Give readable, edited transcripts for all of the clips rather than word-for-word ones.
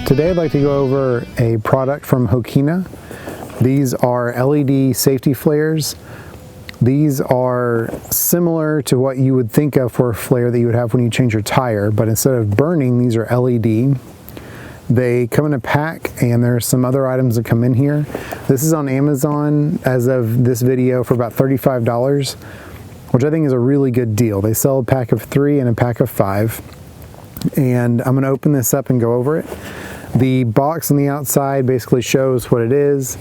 Today I'd like to go over a product from Hokena. These are LED safety flares. These are similar to what you would think of for a flare that you would have when you change your tire, but instead of burning, these are LED. They come in a pack, and there's some other items that come in here. This is on Amazon as of this video for about $35, which I think is a really good deal. They sell a pack of 3 and a pack of 5. And I'm gonna open this up and go over it. The box on the outside basically shows what it is.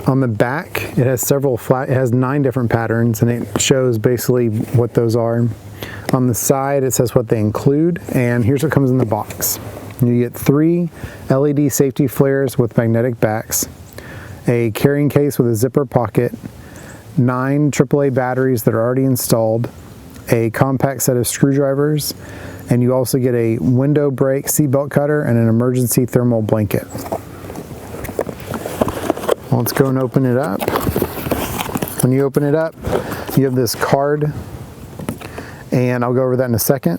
On the back, it has it has 9 different patterns, and it shows basically what those are. On the side, it says what they include, and here's what comes in the box. You get 3 LED safety flares with magnetic backs, a carrying case with a zipper pocket, 9 AAA batteries that are already installed, a compact set of screwdrivers, and you also get a window brake seatbelt cutter and an emergency thermal blanket. Let's go and open it up. When you open it up, you have this card, and I'll go over that in a second.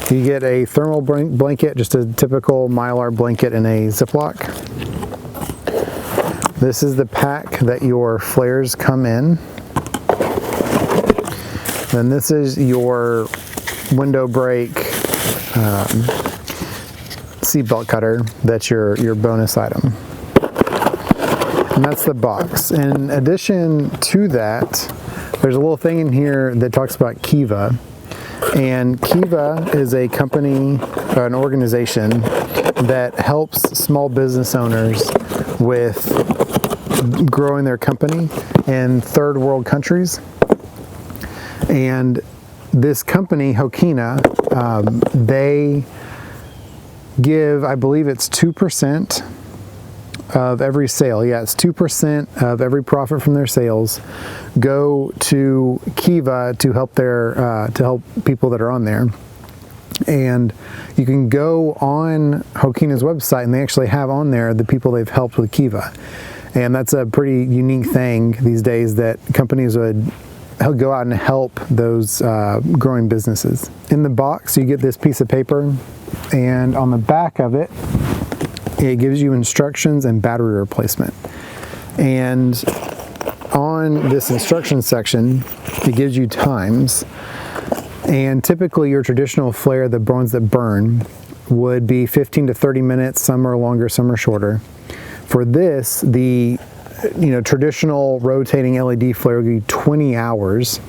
You get a thermal blanket, just a typical Mylar blanket in a Ziploc. This is the pack that your flares come in. Then this is your window brake seatbelt cutter. That's your bonus item. And that's the box. In addition to that, there's a little thing in here that talks about Kiva. And Kiva is a company, an organization that helps small business owners with growing their company in third world countries. And this company, Hokena, they give, I believe it's 2% of every sale. Yeah, it's 2% of every profit from their sales go to Kiva to help people that are on there. And you can go on Hokena's website, and they actually have on there the people they've helped with Kiva. And that's a pretty unique thing these days, that companies would go out and help those growing businesses. In the box, you get this piece of paper, and on the back of it, it gives you instructions and battery replacement. And on this instruction section, it gives you times. And typically your traditional flare, the ones that burn, would be 15 to 30 minutes. Some are longer, some are shorter. For this, the traditional rotating LED flare would be 20 hours.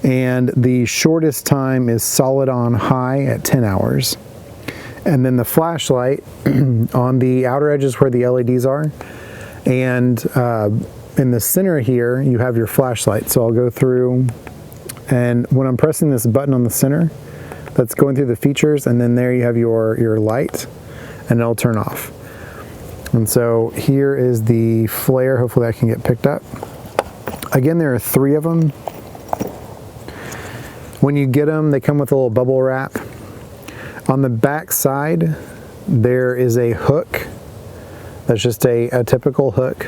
And the shortest time is solid on high at 10 hours. And then the flashlight on the outer edges where the LEDs are, and in the center here you have your flashlight. So I'll go through, and when I'm pressing this button on the center, that's going through the features, and then there you have your light, and it'll turn off. And so here is the flare. Hopefully that can get picked up. Again, there are 3 of them. When you get them, they come with a little bubble wrap. On the back side, there is a hook. That's just a typical hook.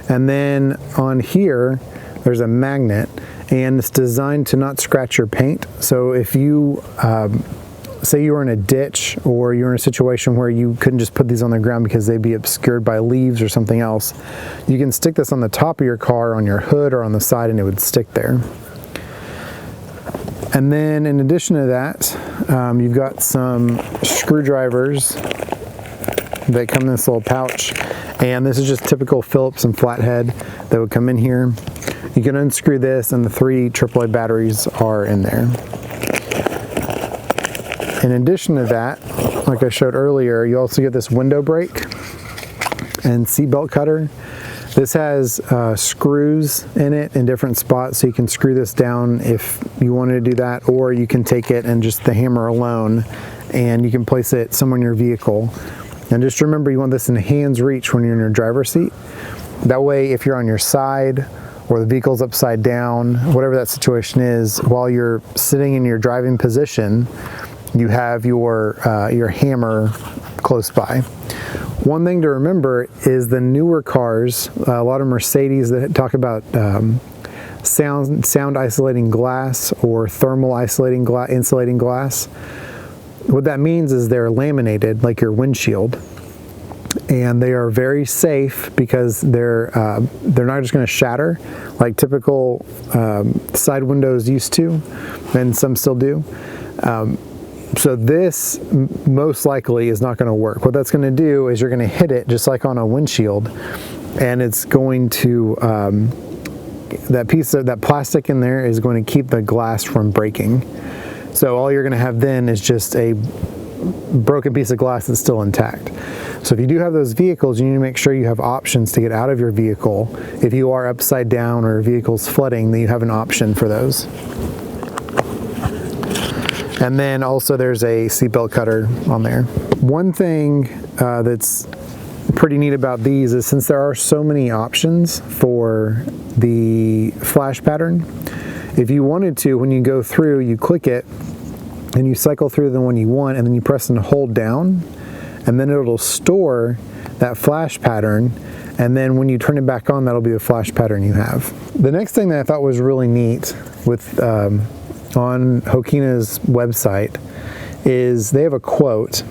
And then on here, there's a magnet, and it's designed to not scratch your paint. So if you, say you were in a ditch, or you're in a situation where you couldn't just put these on the ground because they'd be obscured by leaves or something else, you can stick this on the top of your car, on your hood, or on the side, and it would stick there. And then in addition to that, you've got some screwdrivers that come in this little pouch. And this is just typical Phillips and flathead that would come in here. You can unscrew this, and the 3 AAA batteries are in there. In addition to that, like I showed earlier, you also get this window brake and seatbelt cutter. This has screws in it in different spots, so you can screw this down if you wanted to do that, or you can take it and just the hammer alone, and you can place it somewhere in your vehicle. And just remember, you want this in hand's reach when you're in your driver's seat. That way, if you're on your side or the vehicle's upside down, whatever that situation is, while you're sitting in your driving position, you have your hammer close by. One thing to remember is the newer cars, a lot of Mercedes that talk about sound isolating glass or thermal insulating glass. What that means is they're laminated like your windshield, and they are very safe because they're not just going to shatter like typical side windows used to, and some still do. So this most likely is not going to work. What that's going to do is you're going to hit it just like on a windshield, and it's going to that piece of that plastic in there is going to keep the glass from breaking. So all you're going to have then is just a broken piece of glass that's still intact. So if you do have those vehicles, you need to make sure you have options to get out of your vehicle. If you are upside down or your vehicle's flooding, then you have an option for those. And then also there's a seatbelt cutter on there. One thing that's pretty neat about these is since there are so many options for the flash pattern, if you wanted to, when you go through, you click it and you cycle through the one you want, and then you press and hold down, and then it'll store that flash pattern, and then when you turn it back on, that'll be the flash pattern you have. The next thing that I thought was really neat with on Hokena's website is they have a quote,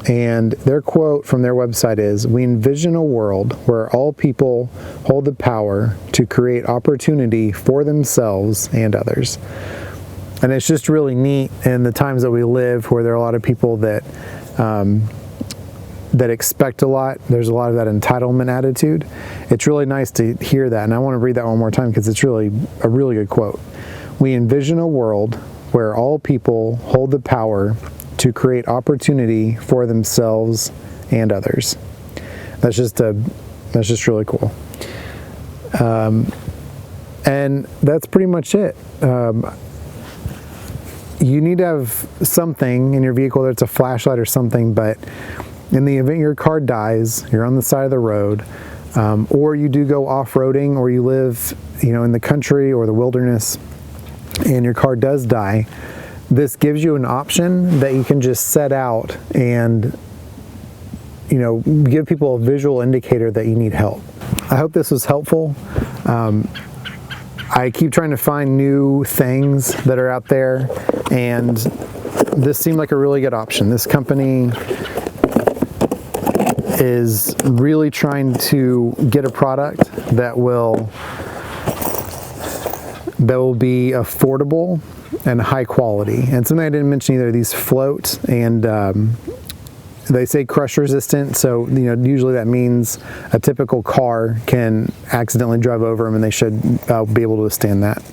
and their quote from their website is, "We envision a world where all people hold the power to create opportunity for themselves and others." And it's just really neat in the times that we live, where there are a lot of people that that expect a lot. There's a lot of that entitlement attitude. It's really nice to hear that, and I want to read that one more time because it's really a really good quote. "We envision a world where all people hold the power to create opportunity for themselves and others." That's just really cool. And that's pretty much it. You need to have something in your vehicle that's a flashlight or something, but in the event your car dies, you're on the side of the road, or you do go off-roading, or you live, in the country or the wilderness, and your car does die, this gives you an option that you can just set out and, give people a visual indicator that you need help. I hope this was helpful. I keep trying to find new things that are out there, and this seemed like a really good option. This company is really trying to get a product that will be affordable and high quality. And something I didn't mention either, these float, and they say crush resistant, so usually that means a typical car can accidentally drive over them, and they should be able to withstand that.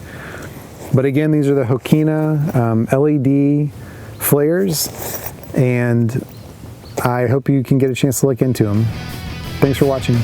But again, these are the Hokena LED flares, and I hope you can get a chance to look into them. Thanks for watching.